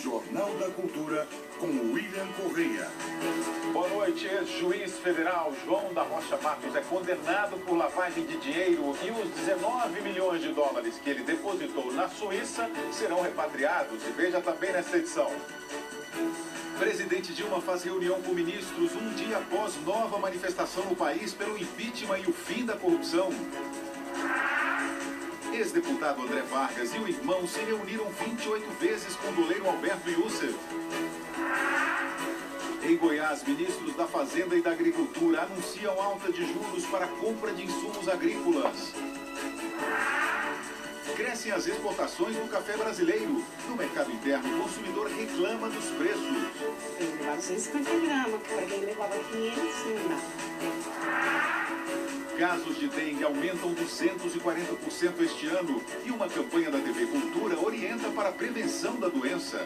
Jornal da Cultura, com William Correia. Boa noite. Ex-juiz federal João da Rocha Matos é condenado por lavagem de dinheiro e os 19 milhões de dólares que ele depositou na Suíça serão repatriados. E veja também nesta edição. Presidente Dilma faz reunião com ministros um dia após nova manifestação no país pelo impeachment e o fim da corrupção. Ex-deputado André Vargas e o irmão se reuniram 28 vezes com o doleiro Alberto Youssef. Em Goiás, ministros da Fazenda e da Agricultura anunciam alta de juros para a compra de insumos agrícolas. Crescem as exportações do café brasileiro. No mercado interno, o consumidor reclama dos preços. Eu levava 150 gramas, para quem levava 500, não dá. Casos de dengue aumentam 240% este ano e uma campanha da TV Cultura orienta para a prevenção da doença.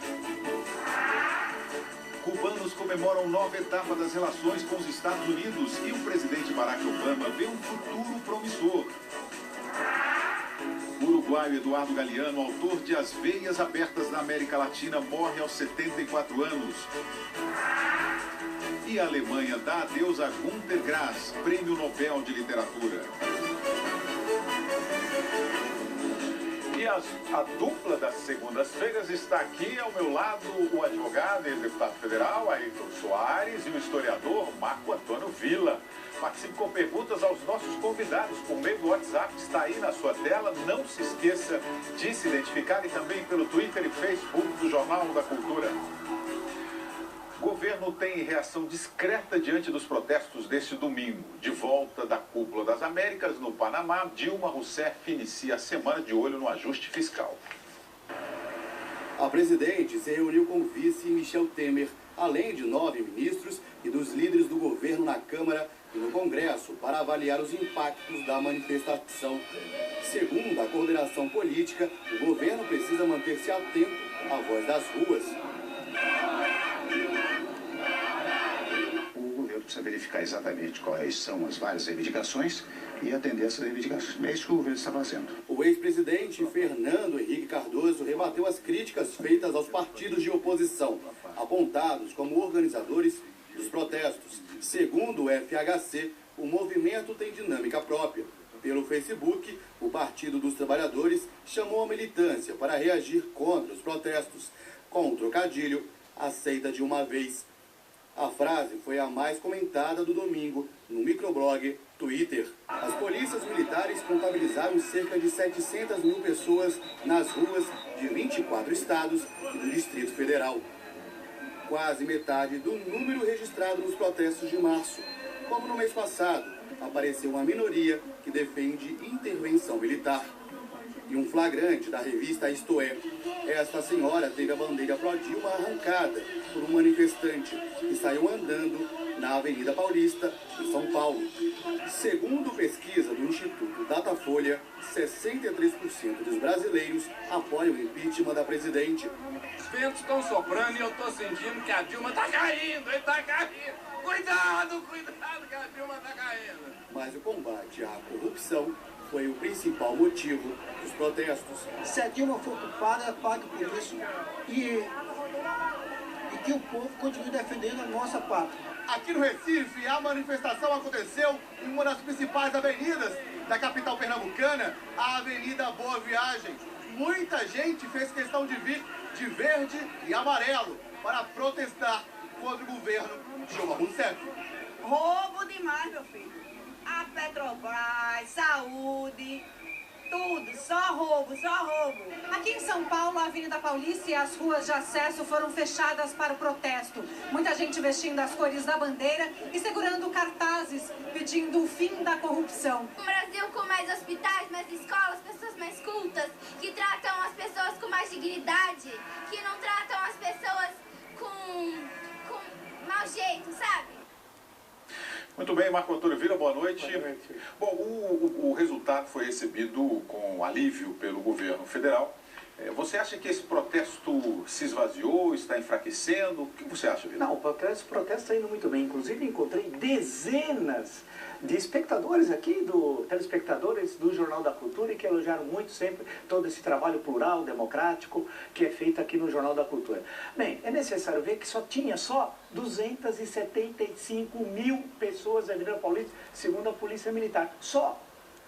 Cubanos comemoram nova etapa das relações com os Estados Unidos e o presidente Barack Obama vê um futuro promissor. O uruguaio Eduardo Galeano, autor de As Veias Abertas na América Latina, morre aos 74 anos. E a Alemanha dá adeus a Günter Grass, Prêmio Nobel de Literatura. E a dupla das segundas-feiras está aqui ao meu lado o advogado e deputado federal, Ayrton Soares, e o historiador Marco Antônio Villa. Participe com perguntas aos nossos convidados por meio do WhatsApp, que está aí na sua tela. Não se esqueça de se identificar e também pelo Twitter e Facebook do Jornal da Cultura. O governo tem reação discreta diante dos protestos deste domingo. De volta da Cúpula das Américas, no Panamá, Dilma Rousseff inicia a semana de olho no ajuste fiscal. A presidente se reuniu com o vice Michel Temer, além de 9 ministros e dos líderes do governo na Câmara e no Congresso, para avaliar os impactos da manifestação. Segundo a coordenação política, o governo precisa manter-se atento à voz das ruas. Precisa verificar exatamente quais são as várias reivindicações e atender essas reivindicações. É isso que o governo está fazendo. O ex-presidente Fernando Henrique Cardoso rebateu as críticas feitas aos partidos de oposição, apontados como organizadores dos protestos. Segundo o FHC, o movimento tem dinâmica própria. Pelo Facebook, o Partido dos Trabalhadores chamou a militância para reagir contra os protestos. Com o trocadilho, aceita de uma vez. A frase foi a mais comentada do domingo no microblog Twitter. As polícias militares contabilizaram cerca de 700 mil pessoas nas ruas de 24 estados e do Distrito Federal. Quase metade do número registrado nos protestos de março. Como no mês passado, apareceu uma minoria que defende intervenção militar. E um flagrante da revista Isto É. Esta senhora teve a bandeira pró-Dilma arrancada por um manifestante que saiu andando na Avenida Paulista, em São Paulo. Segundo pesquisa do Instituto Datafolha, 63% dos brasileiros apoiam o impeachment da presidente. Os ventos estão soprando e eu estou sentindo que a Dilma está caindo, ele está caindo. Cuidado, cuidado que a Dilma está caindo. Mas o combate à corrupção foi o principal motivo dos protestos. Se a Dilma for culpada, pague por isso e que o povo continue defendendo a nossa pátria. Aqui no Recife, a manifestação aconteceu em uma das principais avenidas da capital pernambucana, a Avenida Boa Viagem. Muita gente fez questão de vir de verde e amarelo para protestar contra o governo Dilma Rousseff. Roubo demais, meu filho. A Petrobras, saúde, tudo, só roubo, só roubo. Aqui em São Paulo, a Avenida Paulista e as ruas de acesso foram fechadas para o protesto. Muita gente vestindo as cores da bandeira e segurando cartazes pedindo o fim da corrupção. Um Brasil com mais hospitais, mais escolas, pessoas mais cultas, que tratam as pessoas com mais dignidade, que não tratam as pessoas com mau jeito, sabe? Muito bem, Marco Antônio Villa, boa noite. Bom, o resultado foi recebido com alívio pelo governo federal Você acha que esse protesto se esvaziou, está enfraquecendo? O que você acha, Vila? Não, o protesto está indo muito bem. Inclusive, encontrei dezenas de espectadores aqui, telespectadores do Jornal da Cultura, e que elogiaram muito sempre todo esse trabalho plural, democrático, que é feito aqui no Jornal da Cultura. Bem, é necessário ver que tinha 275 mil pessoas na Avenida Paulista, segundo a Polícia Militar.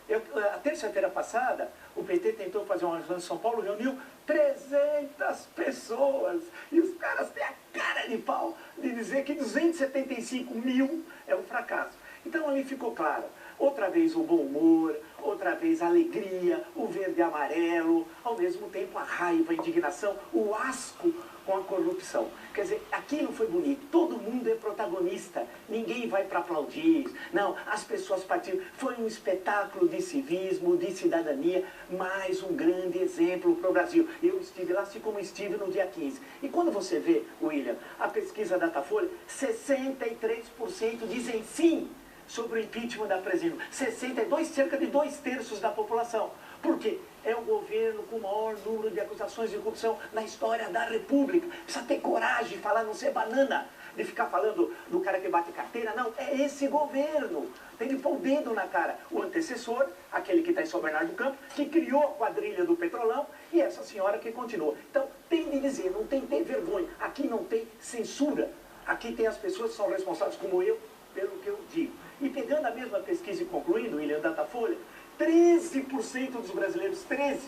A terça-feira passada, o PT tentou fazer uma reunião em São Paulo, reuniu 300 pessoas. E os caras têm a cara de pau de dizer que 275 mil é um fracasso. Então ali ficou claro, outra vez o bom humor, outra vez a alegria, o verde e amarelo, ao mesmo tempo a raiva, a indignação, o asco com a corrupção. Quer dizer, aquilo foi bonito, todo mundo é protagonista, ninguém vai para aplaudir, não, as pessoas partiram. Foi um espetáculo de civismo, de cidadania, mais um grande exemplo para o Brasil. Eu estive lá, assim como estive no dia 15. E quando você vê, William, a pesquisa Datafolha, 63% dizem sim sobre o impeachment da presidente. 62, cerca de 2/3 da população. Por quê? É o governo com o maior número de acusações de corrupção na história da República. Precisa ter coragem de falar, não ser banana, de ficar falando do cara que bate carteira. Não, é esse governo. Tem que pôr o dedo na cara. O antecessor, aquele que está em São Bernardo do Campo, que criou a quadrilha do Petrolão, e essa senhora que continua. Então, tem de dizer, não tem que ter vergonha. Aqui não tem censura. Aqui tem as pessoas que são responsáveis, como eu, pelo que eu digo. E pegando a mesma pesquisa e concluindo, William, Datafolha, 13% dos brasileiros, 13%,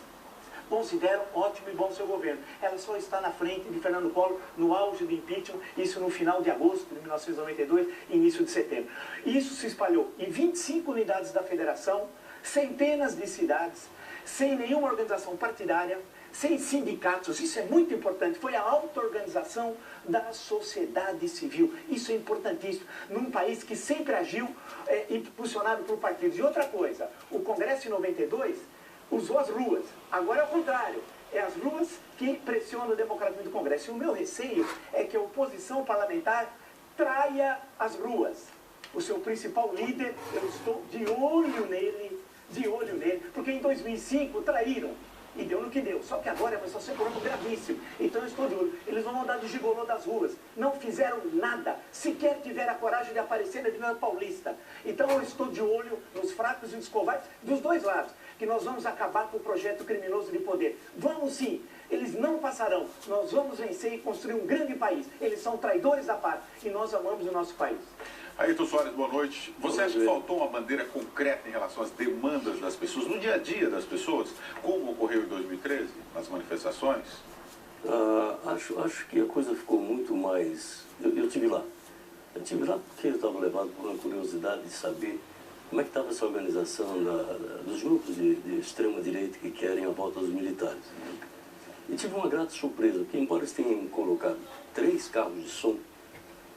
consideram ótimo e bom seu governo. Ela só está na frente de Fernando Collor no auge do impeachment, isso no final de agosto de 1992, início de setembro. Isso se espalhou em 25 unidades da federação, centenas de cidades, sem nenhuma organização partidária, sem sindicatos. Isso é muito importante. Foi a auto-organização da sociedade civil. Isso é importantíssimo. Num país que sempre agiu impulsionado por partidos. E outra coisa, o Congresso em 92 usou as ruas. Agora é o contrário. É as ruas que pressionam o democraticamente do Congresso. E o meu receio é que a oposição parlamentar traia as ruas. O seu principal líder, eu estou de olho nele, porque em 2005 traíram. E deu no que deu. Só que agora começou a ser um problema gravíssimo. Então eu estou de olho. Eles vão andar de gigolô das ruas. Não fizeram nada. Sequer tiveram a coragem de aparecer na Avenida Paulista. Então eu estou de olho nos fracos e nos covardes dos dois lados. Que nós vamos acabar com o projeto criminoso de poder. Vamos sim. Eles não passarão. Nós vamos vencer e construir um grande país. Eles são traidores da pátria. E nós amamos o nosso país. Ayrton Soares, boa noite. Você acha que faltou uma bandeira concreta em relação às demandas das pessoas, no dia a dia das pessoas, como ocorreu em 2013, nas manifestações? Acho que a coisa ficou muito mais... Eu estive lá. Eu estive lá porque eu estava levado por uma curiosidade de saber como é que estava essa organização dos grupos de extrema-direita que querem a volta dos militares. E tive uma grata surpresa, porque embora eles tenham colocado 3 carros de som,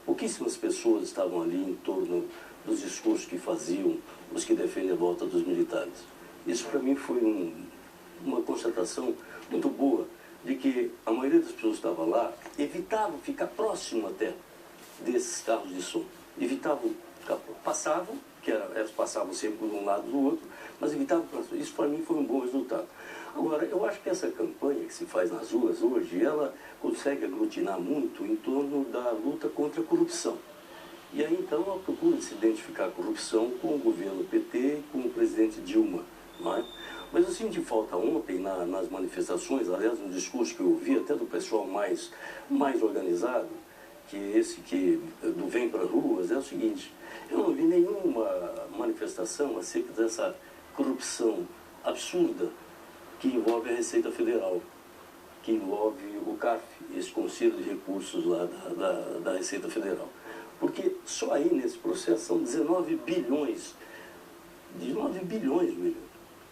pouquíssimas pessoas estavam ali em torno dos discursos que faziam os que defendem a volta dos militares. Isso para mim foi uma constatação muito boa de que a maioria das pessoas que estavam lá evitavam ficar próximo até desses carros de som. Evitavam, passavam, elas passavam sempre de um lado do outro, mas evitavam. Isso para mim foi um bom resultado. Agora, eu acho que essa campanha que se faz nas ruas hoje, ela consegue aglutinar muito em torno da luta contra a corrupção. E aí, então, ela procura se identificar a corrupção com o governo PT e com o presidente Dilma. Não é? Mas eu senti falta ontem nas manifestações, aliás, no discurso que eu ouvi, até do pessoal mais organizado, que esse do Vem para Ruas, é o seguinte: eu não vi nenhuma manifestação acerca dessa corrupção absurda que envolve a Receita Federal, que envolve o CARF, esse Conselho de Recursos lá da Receita Federal. Porque só aí nesse processo são 19 bilhões, William.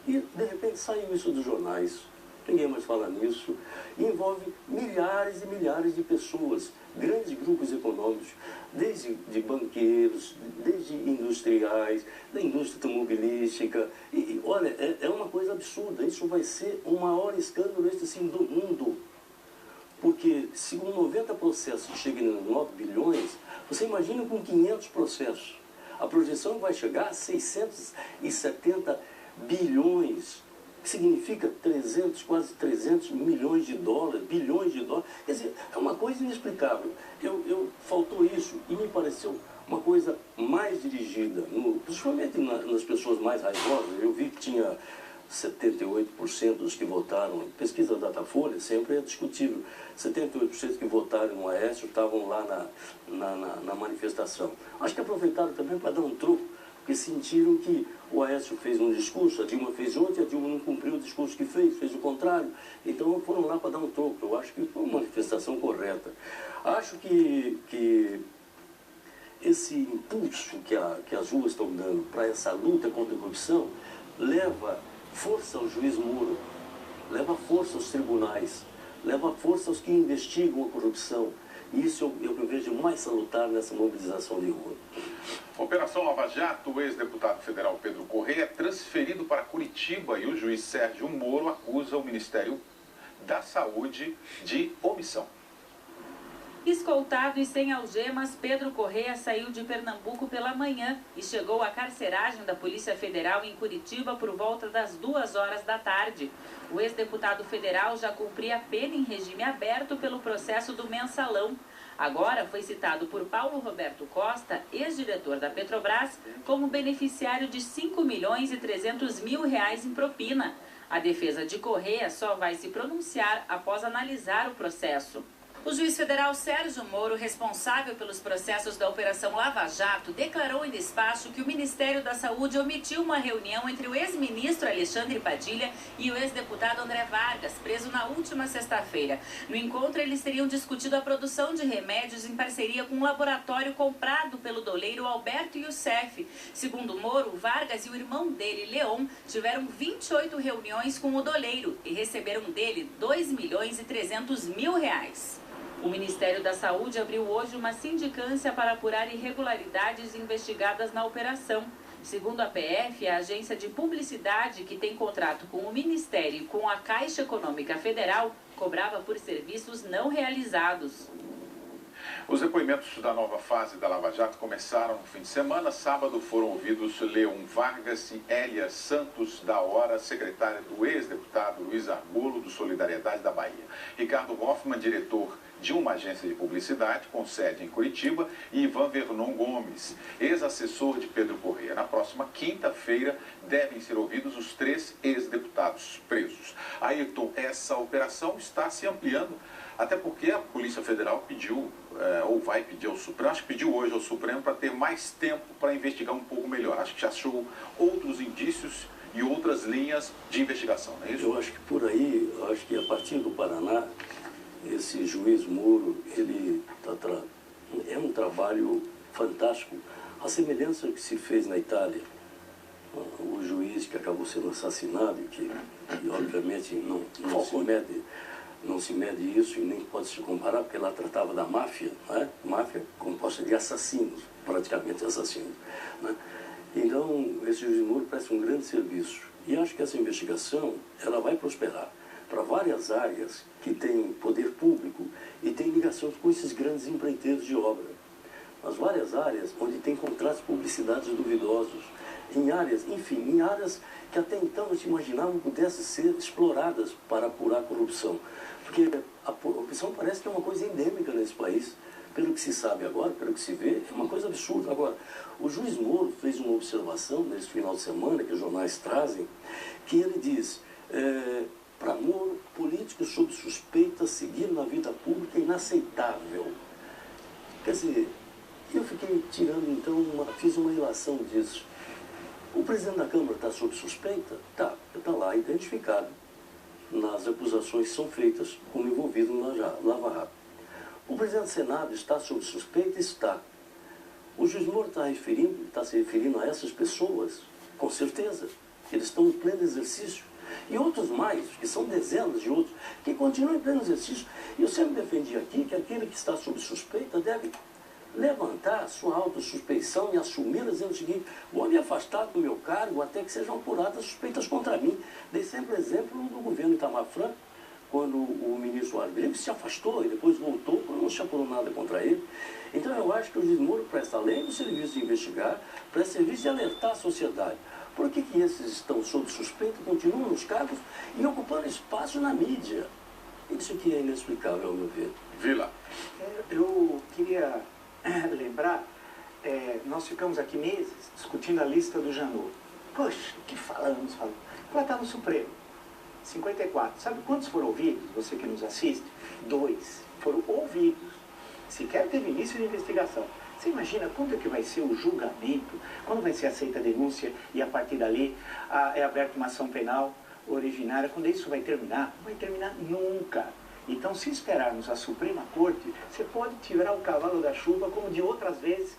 E de repente saiu isso dos jornais, ninguém mais fala nisso, e envolve milhares e milhares de pessoas, grandes grupos econômicos, desde de banqueiros, desde industriais, da indústria automobilística. E olha, é uma coisa absurda. Isso vai ser o maior escândalo assim, do mundo. Porque se com 90 processos chegam a 9 bilhões, você imagina com 500 processos. A projeção vai chegar a 670 bilhões que significa quase 300 milhões de dólares, bilhões de dólares. Quer dizer, é uma coisa inexplicável. Faltou isso e me pareceu uma coisa mais dirigida, principalmente nas pessoas mais raivosas. Eu vi que tinha 78% dos que votaram, pesquisa da Datafolha sempre é discutível, 78% que votaram no Aécio estavam lá na manifestação. Acho que aproveitaram também para dar um troco, porque sentiram que o Aécio fez um discurso, a Dilma fez outro, e a Dilma não cumpriu o discurso que fez o contrário. Então foram lá para dar um troco. Eu acho que foi uma manifestação correta. Acho que esse impulso que as ruas estão dando para essa luta contra a corrupção leva força ao juiz Moro, leva força aos tribunais, leva força aos que investigam a corrupção. E isso eu vejo mais salutar nessa mobilização de rua. Operação Lava Jato, o ex-deputado federal Pedro Correia é transferido para Curitiba e o juiz Sérgio Moro acusa o Ministério da Saúde de omissão. Escoltado e sem algemas, Pedro Correia saiu de Pernambuco pela manhã e chegou à carceragem da Polícia Federal em Curitiba por volta das 2 horas da tarde. O ex-deputado federal já cumpria a pena em regime aberto pelo processo do Mensalão. Agora foi citado por Paulo Roberto Costa, ex-diretor da Petrobras, como beneficiário de R$ 5.300.000 em propina. A defesa de Correia só vai se pronunciar após analisar o processo. O juiz federal Sérgio Moro, responsável pelos processos da Operação Lava Jato, declarou em despacho que o Ministério da Saúde omitiu uma reunião entre o ex-ministro Alexandre Padilha e o ex-deputado André Vargas, preso na última sexta-feira. No encontro, eles teriam discutido a produção de remédios em parceria com um laboratório comprado pelo doleiro Alberto Youssef. Segundo Moro, Vargas e o irmão dele, Leon, tiveram 28 reuniões com o doleiro e receberam dele R$ 2.300.000. O Ministério da Saúde abriu hoje uma sindicância para apurar irregularidades investigadas na operação. Segundo a PF, a agência de publicidade que tem contrato com o Ministério e com a Caixa Econômica Federal cobrava por serviços não realizados. Os depoimentos da nova fase da Lava Jato começaram no fim de semana. Sábado foram ouvidos Leon Vargas e Hélia Santos da Hora, secretária do ex-deputado Luiz Argolo, do Solidariedade da Bahia. Ricardo Hoffmann, diretor de uma agência de publicidade com sede em Curitiba, e Ivan Vernon Gomes, ex-assessor de Pedro Correia. Na próxima quinta-feira devem ser ouvidos os 3 ex-deputados presos. Ayrton, essa operação está se ampliando, até porque a Polícia Federal pediu, ou vai pedir ao Supremo, acho que pediu hoje ao Supremo para ter mais tempo para investigar um pouco melhor. Acho que já achou outros indícios e outras linhas de investigação, não é isso? Eu acho que por aí, acho que a partir do Paraná, esse juiz Moro, ele é um trabalho fantástico. A semelhança que se fez na Itália, o juiz que acabou sendo assassinado, que obviamente não se mede isso e nem pode se comparar, porque lá tratava da máfia, não é? Máfia composta de assassinos, praticamente assassinos, né? Então, esse juiz Moro presta um grande serviço. E acho que essa investigação, ela vai prosperar para várias áreas que têm poder público e têm ligação com esses grandes empreiteiros de obra. Mas várias áreas onde tem contratos de publicidade duvidosos, em áreas que até então não se imaginavam pudessem ser exploradas para apurar a corrupção. Porque a corrupção parece que é uma coisa endêmica nesse país. Pelo que se sabe agora, pelo que se vê, é uma coisa absurda. Agora, o juiz Moro fez uma observação nesse final de semana, que os jornais trazem, que ele diz... para Moro, políticos sob suspeita seguir na vida pública é inaceitável. Quer dizer, eu fiquei tirando, então, fiz uma relação disso. O presidente da Câmara está sob suspeita? Está lá identificado nas acusações que são feitas como envolvido no Lava Jato. O presidente do Senado está sob suspeita? Está. O juiz Moro está se referindo a essas pessoas? Com certeza. Eles estão em pleno exercício. E outros mais, que são dezenas de outros, que continuam em pleno exercício. E eu sempre defendi aqui que aquele que está sob suspeita deve levantar sua autossuspeição e assumir, dizendo o seguinte: vou me afastar do meu cargo até que sejam apuradas suspeitas contra mim. Dei sempre o exemplo do governo Itamar Franco, quando o ministro Argolo se afastou e depois voltou, quando não se apurou nada contra ele. Então eu acho que o juiz Moro presta, além do serviço de investigar, presta serviço de alertar a sociedade. Por que esses estão sob suspeita, continuam nos cargos e ocupando espaço na mídia? Isso que é inexplicável, ao meu ver. Vila. Eu queria lembrar, nós ficamos aqui meses discutindo a lista do Janot. Poxa, o que falamos? Ela está no Supremo. 54. Sabe quantos foram ouvidos, você que nos assiste? 2 foram ouvidos. Sequer teve início de investigação. Você imagina quando é que vai ser o julgamento? Quando vai ser aceita a denúncia e a partir dali é aberta uma ação penal originária? Quando isso vai terminar? Não vai terminar nunca. Então, se esperarmos a Suprema Corte, você pode tirar o cavalo da chuva, como de outras vezes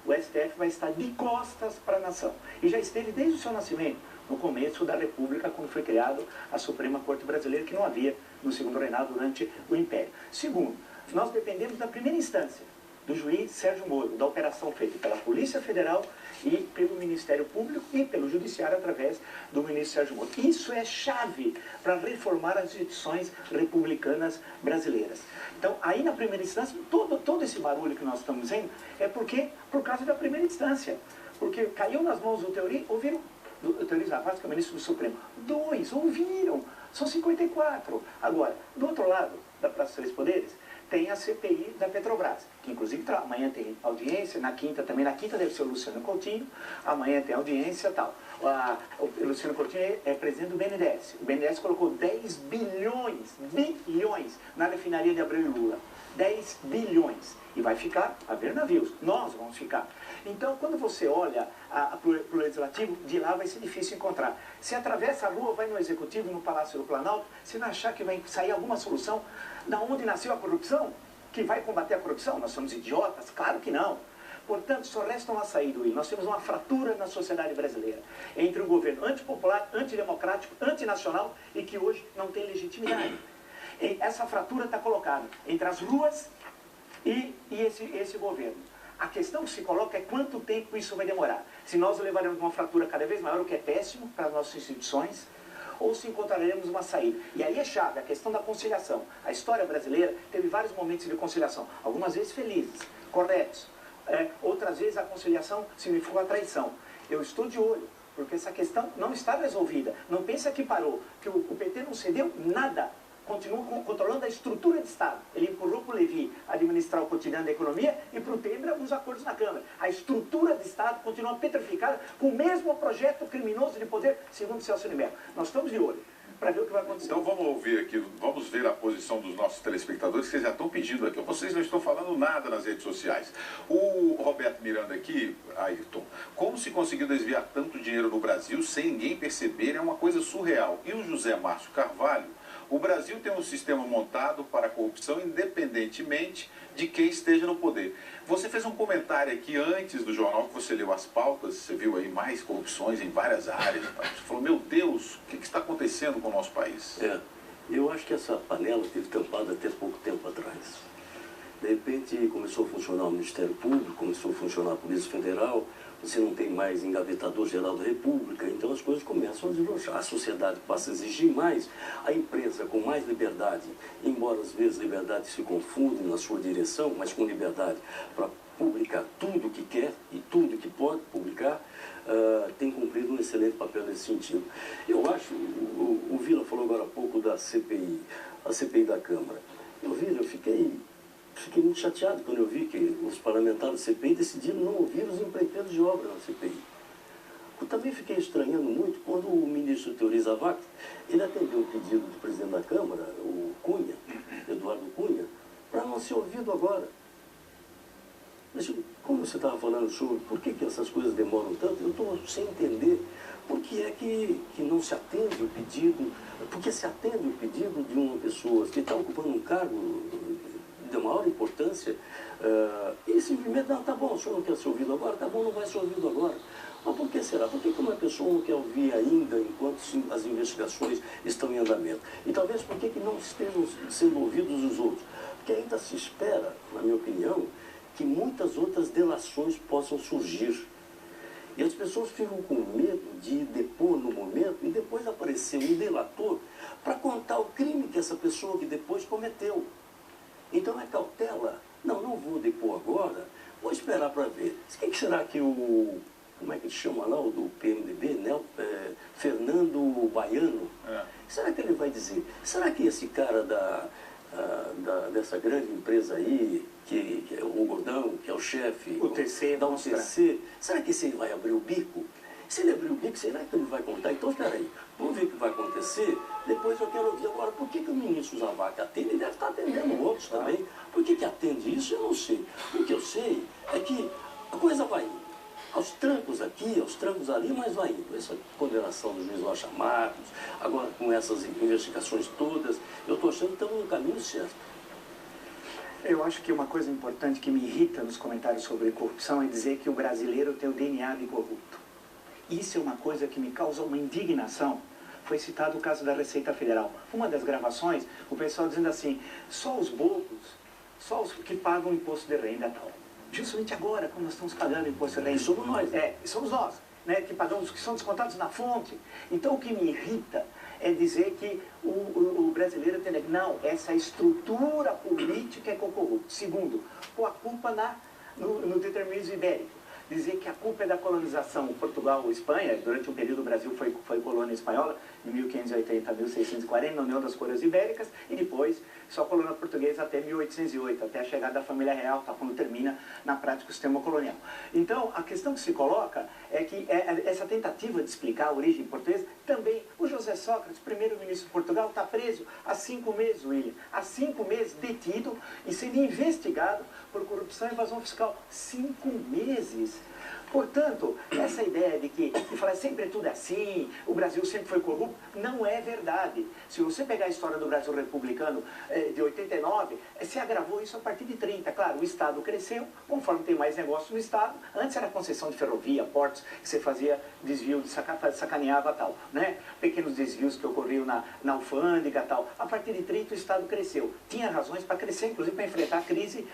o STF vai estar de costas para a nação. E já esteve desde o seu nascimento, no começo da República, quando foi criado a Suprema Corte Brasileira, que não havia no segundo reinado durante o Império. Segundo, nós dependemos da primeira instância, do juiz Sérgio Moro, da operação feita pela Polícia Federal e pelo Ministério Público e pelo Judiciário através do ministro Sérgio Moro. Isso é chave para reformar as instituições republicanas brasileiras. Então, aí na primeira instância, todo esse barulho que nós estamos vendo é por causa da primeira instância. Porque caiu nas mãos do Teori, ouviram, do Teori Zavascki, que é o ministro do Supremo. 2, ouviram, são 54. Agora, do outro lado da Praça dos Três Poderes, tem a CPI da Petrobras, que inclusive amanhã tem audiência, na quinta também, na quinta deve ser o Luciano Coutinho, amanhã tem audiência e tal. O Luciano Coutinho é presidente do BNDES. O BNDES colocou 10 bilhões na refinaria de Abreu e Lula. 10 bilhões. E vai ficar a ver navios. Nós vamos ficar. Então, quando você olha para o Legislativo, de lá vai ser difícil encontrar. Se atravessa a rua, vai no Executivo, no Palácio do Planalto, você vai achar que vai sair alguma solução da onde nasceu a corrupção? Que vai combater a corrupção? Nós somos idiotas? Claro que não. Portanto, só resta uma saída, Will. Nós temos uma fratura na sociedade brasileira entre um governo antipopular, antidemocrático, antinacional e que hoje não tem legitimidade. E essa fratura está colocada entre as ruas e esse governo. A questão que se coloca é quanto tempo isso vai demorar. Se nós levaremos uma fratura cada vez maior, o que é péssimo para as nossas instituições, ou se encontraremos uma saída. E aí é chave, a questão da conciliação. A história brasileira teve vários momentos de conciliação, algumas vezes felizes, corretos. Outras vezes a conciliação significou a traição. Eu estou de olho, porque essa questão não está resolvida. Não pensa que parou, que o PT não cedeu nada. Continua controlando a estrutura de Estado. Ele empurrou para o Levi administrar o cotidiano da economia e para o Temer alguns acordos na Câmara. A estrutura de Estado continua petrificada com o mesmo projeto criminoso de poder, segundo Celso de Mello. Nós estamos de olho para ver o que vai acontecer. Então vamos ouvir aqui, vamos ver a posição dos nossos telespectadores, que já estão pedindo aqui. Vocês não estão falando nada nas redes sociais. O Roberto Miranda aqui, Ayrton, como se conseguiu desviar tanto dinheiro no Brasil sem ninguém perceber? É uma coisa surreal. E o José Márcio Carvalho, o Brasil tem um sistema montado para a corrupção independentemente de quem esteja no poder. Você fez um comentário aqui antes do jornal, que você leu as pautas, você viu aí mais corrupções em várias áreas. Você falou, meu Deus, o que está acontecendo com o nosso país? Eu acho que essa panela teve tampada até pouco tempo atrás. De repente começou a funcionar o Ministério Público, começou a funcionar a Polícia Federal, você não tem mais engavetador-geral da República, então as coisas começam a deslanchar. A sociedade passa a exigir mais, a imprensa com mais liberdade, embora às vezes liberdade se confunde na sua direção, mas com liberdade para publicar tudo o que quer e tudo que pode publicar, tem cumprido um excelente papel nesse sentido. Eu acho, o Vila falou agora há pouco da CPI, a CPI da Câmara. Eu fiquei muito chateado quando eu vi que os parlamentares da CPI decidiram não ouvir os empreiteiros de obra na CPI. Eu também fiquei estranhando muito quando o ministro Teori Zavascki, ele atendeu o pedido do presidente da Câmara, o Cunha, Eduardo Cunha, para não ser ouvido agora. Mas, como você estava falando sobre por que essas coisas demoram tanto, eu estou sem entender por que é que não se atende o pedido, porque se atende o pedido de uma pessoa que está ocupando um cargo de maior importância, e simplesmente, não, tá bom, o senhor não quer ser ouvido agora, tá bom, não vai ser ouvido agora. Mas por que será? Por que uma pessoa não quer ouvir ainda enquanto as investigações estão em andamento? E talvez por que não estejam sendo ouvidos os outros? Porque ainda se espera, na minha opinião, que muitas outras delações possam surgir. E as pessoas ficam com medo de depor no momento e depois aparecer um delator para contar o crime que essa pessoa que depois cometeu. Então é cautela. Não vou depor agora, vou esperar para ver. O que será que o como é que ele chama lá, o do PMDB, né? Fernando Baiano. Será que ele vai dizer, será que esse cara dessa grande empresa aí, que é o Gordão, que é o chefe, o TC, da UTC, será que esse vai abrir o bico? Se ele abrir o bico, será que ele vai contar? Então, espera aí, vamos ver o que vai acontecer. Depois eu quero ouvir agora, por que o ministro Zavascki atende? Ele deve estar atendendo outros também. Por que atende isso? Eu não sei. O que eu sei é que a coisa vai indo. Aos trancos aqui, aos trancos ali, mas vai indo. Essa condenação do juiz Rocha Matos, agora com essas investigações todas, eu estou achando que estamos no caminho certo. Eu acho que uma coisa importante que me irrita nos comentários sobre corrupção é dizer que o brasileiro tem o DNA de corrupto. Isso é uma coisa que me causa uma indignação. Foi citado o caso da Receita Federal. Uma das gravações, o pessoal dizendo assim, só os bobos, só os que pagam imposto de renda tal. Justamente agora, quando nós estamos pagando imposto de renda, somos nós, somos nós, né, que pagamos, que são descontados na fonte. Então o que me irrita é dizer que o brasileiro tem... Não, essa estrutura política é corrupta. Segundo, pôr a culpa no determinismo ibérico. Dizer que a culpa é da colonização. Portugal ou Espanha, durante um período o Brasil foi colônia espanhola, de 1580 a 1640, na União das Coroas Ibéricas, e depois só colônia portuguesa até 1808, até a chegada da família real, tá, quando termina na prática o sistema colonial. Então, a questão que se coloca é que essa tentativa de explicar a origem portuguesa, também o José Sócrates, primeiro-ministro de Portugal, está preso há 5 meses, William, há 5 meses detido e sendo investigado por corrupção e evasão fiscal. 5 meses! Portanto, essa ideia de falar sempre tudo assim, o Brasil sempre foi corrupto, não é verdade. Se você pegar a história do Brasil republicano de 89, se agravou isso a partir de 30. Claro, o Estado cresceu, conforme tem mais negócio no Estado. Antes era concessão de ferrovia, portos, que você fazia desvio, sacaneava tal, né? Pequenos desvios que ocorriam na alfândega tal. A partir de 30 o Estado cresceu. Tinha razões para crescer, inclusive para enfrentar a crise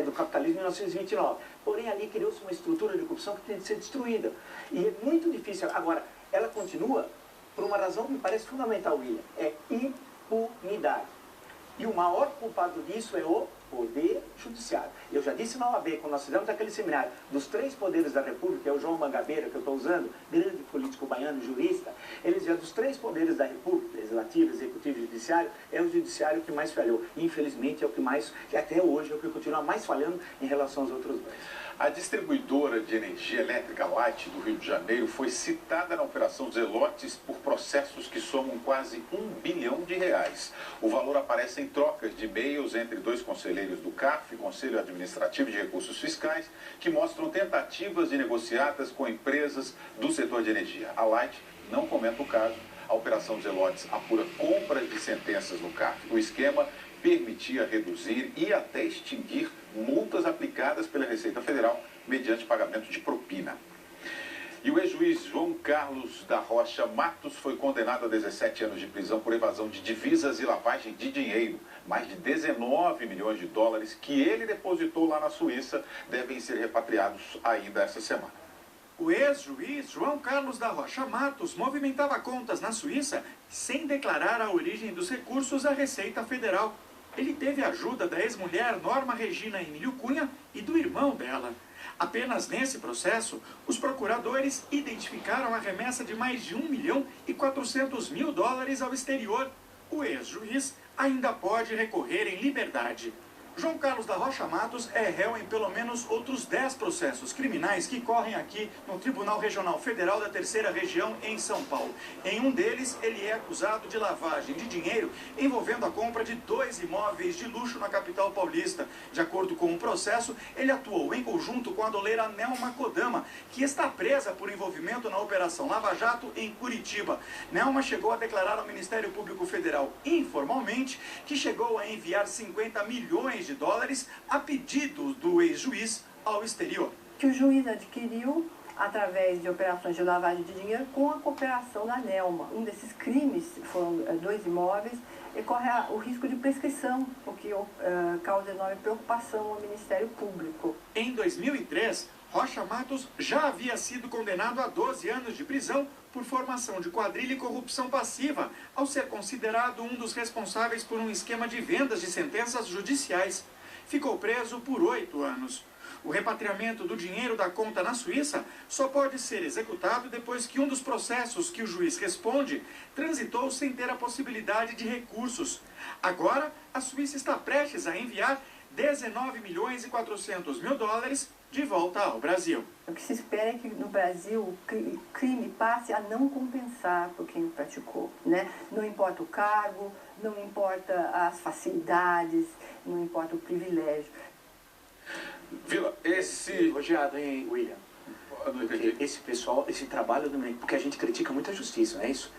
do capitalismo em 1929. Porém, ali criou-se uma estrutura de corrupção que tem de ser destruída. E é muito difícil. Agora, ela continua por uma razão que me parece fundamental, William. É impunidade. E o maior culpado disso é o Poder Judiciário. Eu já disse na OAB, quando nós fizemos aquele seminário dos 3 poderes da República, que é o João Mangabeira, que eu estou usando, grande político baiano, jurista, ele dizia dos 3 poderes da República, legislativo, executivo e judiciário, é o judiciário que mais falhou. Infelizmente é o que mais, que até hoje é o que continua mais falhando em relação aos outros 2. A distribuidora de energia elétrica Light do Rio de Janeiro foi citada na Operação Zelotes por processos que somam quase R$1 bilhão. O valor aparece em trocas de e-mails entre 2 conselheiros do CARF, Conselho Administrativo de Recursos Fiscais, que mostram tentativas de negociatas com empresas do setor de energia. A Light não comenta o caso. A Operação Zelotes apura compras de sentenças no CARF. O esquema permitia reduzir e até extinguir multas aplicadas pela Receita Federal mediante pagamento de propina. E o ex-juiz João Carlos da Rocha Matos foi condenado a 17 anos de prisão por evasão de divisas e lavagem de dinheiro. Mais de 19 milhões de dólares que ele depositou lá na Suíça devem ser repatriados ainda essa semana. O ex-juiz João Carlos da Rocha Matos movimentava contas na Suíça sem declarar a origem dos recursos à Receita Federal. Ele teve a ajuda da ex-mulher Norma Regina Emílio Cunha e do irmão dela. Apenas nesse processo, os procuradores identificaram a remessa de mais de 1.400.000 dólares ao exterior. O ex-juiz ainda pode recorrer em liberdade. João Carlos da Rocha Matos é réu em pelo menos outros 10 processos criminais que correm aqui no Tribunal Regional Federal da 3ª Região em São Paulo. Em um deles, ele é acusado de lavagem de dinheiro envolvendo a compra de 2 imóveis de luxo na capital paulista. De acordo com o processo, ele atuou em conjunto com a doleira Nelma Kodama, que está presa por envolvimento na Operação Lava Jato em Curitiba. Nelma chegou a declarar ao Ministério Público Federal informalmente que chegou a enviar 50 milhões de dólares a pedido do ex-juiz ao exterior. Que o juiz adquiriu através de operações de lavagem de dinheiro com a cooperação da Nelma. Um desses crimes foram 2 imóveis e corre o risco de prescrição, o que causa enorme preocupação ao Ministério Público. Em 2003, Rocha Matos já havia sido condenado a 12 anos de prisão por formação de quadrilha e corrupção passiva, ao ser considerado um dos responsáveis por um esquema de vendas de sentenças judiciais. Ficou preso por 8 anos. O repatriamento do dinheiro da conta na Suíça só pode ser executado depois que um dos processos que o juiz responde transitou sem ter a possibilidade de recursos. Agora, a Suíça está prestes a enviar 19 milhões e 400 mil dólares de volta ao Brasil. O que se espera é que no Brasil o crime passe a não compensar por quem o praticou, né? Não importa o cargo, não importa as facilidades, não importa o privilégio. Vila, Elogiado, hein, William? Porque esse pessoal, esse trabalho do Ministério, porque a gente critica muito a justiça, não é isso?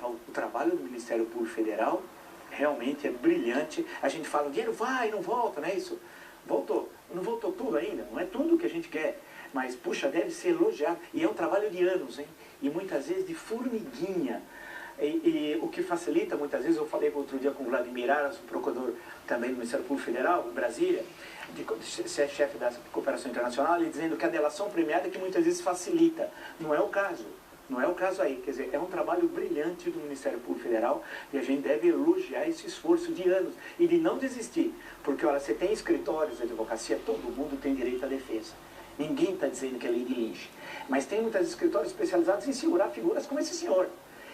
O trabalho do Ministério Público Federal realmente é brilhante. A gente fala, o dinheiro vai, não volta, não é isso? Voltou. Não voltou tudo ainda, não é tudo que a gente quer. Mas, puxa, deve ser elogiado. E é um trabalho de anos, hein? E muitas vezes de formiguinha. E o que facilita, muitas vezes, eu falei outro dia com o Vladimir Aras, o procurador também do Ministério Público Federal, em Brasília, de ser chefe da cooperação internacional, ele dizendo que a delação premiada é que muitas vezes facilita. Não é o caso. Não é o caso aí. Quer dizer, é um trabalho brilhante do Ministério Público Federal e a gente deve elogiar esse esforço de anos e de não desistir. Porque, olha, você tem escritórios de advocacia, todo mundo tem direito à defesa. Ninguém está dizendo que é lei de Lynch. Mas tem muitos escritórios especializados em segurar figuras como esse senhor.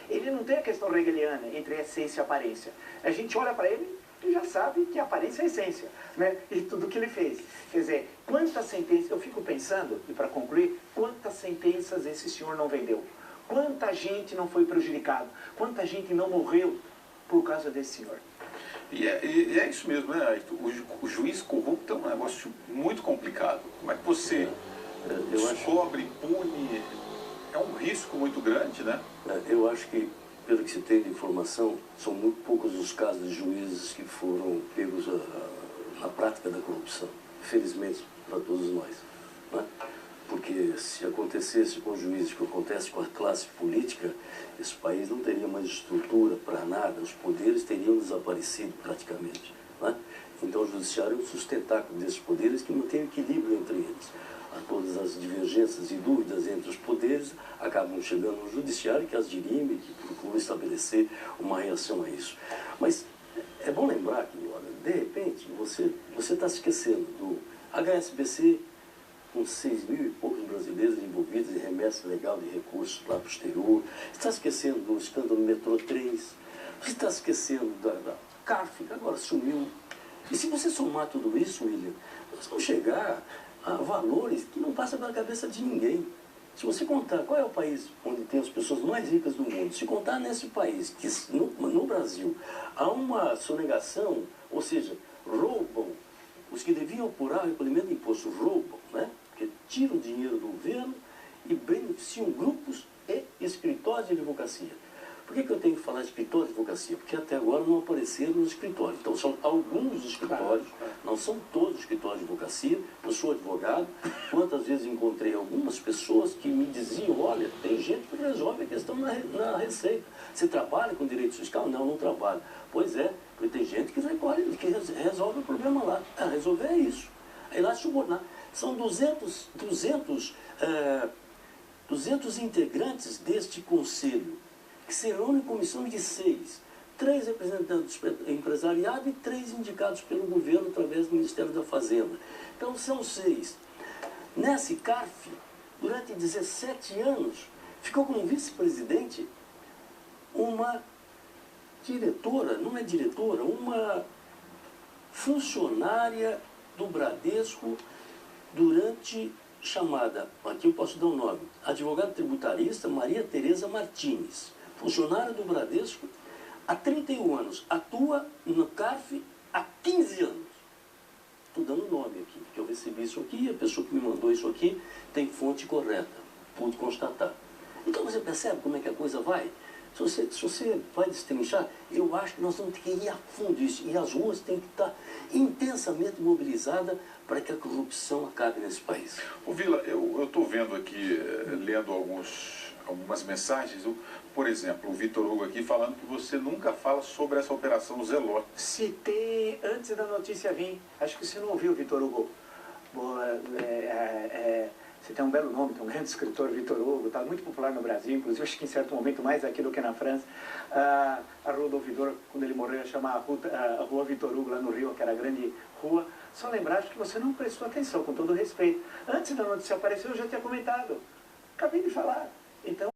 Ele não tem a questão hegeliana entre essência e aparência. A gente olha para ele e já sabe que a aparência é a essência, né? E tudo que ele fez. Quer dizer, quantas sentenças, eu fico pensando, e para concluir, quantas sentenças esse senhor não vendeu? Quanta gente não foi prejudicado? Quanta gente não morreu por causa desse senhor? E é isso mesmo, né? O juiz corrupto é um negócio muito complicado. Como é que você descobre, pune? É um risco muito grande, né? Eu acho que, pelo que se tem de informação, são muito poucos os casos de juízes que foram pegos na prática da corrupção. Felizmente, para todos nós, né? Porque se acontecesse com os juízes, que acontece com a classe política, esse país não teria mais estrutura para nada, os poderes teriam desaparecido praticamente, né? Então o judiciário é um sustentáculo desses poderes que mantém o equilíbrio entre eles. A todas as divergências e dúvidas entre os poderes acabam chegando no judiciário, que as dirime, que procura estabelecer uma reação a isso. Mas é bom lembrar que, olha, de repente, você está se esquecendo do HSBC, com 6 mil e poucos brasileiros envolvidos em remessa legal de recursos lá para o exterior. Você está esquecendo do escândalo Metrô 3. Você está esquecendo da CAF, que agora sumiu. E se você somar tudo isso, William, nós vamos chegar a valores que não passam pela cabeça de ninguém. Se você contar qual é o país onde tem as pessoas mais ricas do mundo, se contar nesse país, que no Brasil há uma sonegação, ou seja, roubam, os que deviam apurar o recolhimento de imposto roubam, né? Porque tiram dinheiro do governo e beneficiam grupos e escritórios de advocacia. Por que eu tenho que falar de escritório de advocacia? Porque até agora não apareceram nos escritórios. Então são alguns escritórios, não são todos os escritórios de advocacia. Eu sou advogado. Quantas vezes encontrei algumas pessoas que me diziam, olha, tem gente que resolve a questão na Receita. Você trabalha com direito fiscal? Não, não trabalho. Pois é, porque tem gente que resolve o problema lá. Resolver é isso. Aí lá subornar. São 200 integrantes deste conselho, que se reúne em comissão de 6, 3 representantes do empresariado e 3 indicados pelo governo através do Ministério da Fazenda. Então são 6. Nessa CARF, durante 17 anos, ficou como vice-presidente uma diretora, não é diretora, uma funcionária do Bradesco durante chamada, aqui eu posso dar o nome, advogada tributarista Maria Tereza Martins. Funcionária do Bradesco há 31 anos, atua no CARF há 15 anos. Estou dando nome aqui, porque eu recebi isso aqui, a pessoa que me mandou isso aqui tem fonte correta, pude constatar. Então você percebe como é que a coisa vai? Se você vai destrinchar, eu acho que nós vamos ter que ir a fundo isso, e as ruas têm que estar intensamente mobilizadas para que a corrupção acabe nesse país. Ô Vila, eu estou vendo aqui, lendo algumas mensagens, por exemplo, o Vitor Hugo aqui falando que você nunca fala sobre essa operação Zelote. Citei antes da notícia vir, acho que você não ouviu, Vitor Hugo. Você tem um belo nome, tem um grande escritor, Victor Hugo, está muito popular no Brasil, inclusive acho que em certo momento mais aqui do que na França. A Rua do Ouvidor, quando ele morreu, ia chamar a Rua Victor Hugo, lá no Rio, que era a grande rua. Só lembrar, acho que você não prestou atenção, com todo respeito. Antes da notícia aparecer, eu já tinha comentado. Acabei de falar. Então...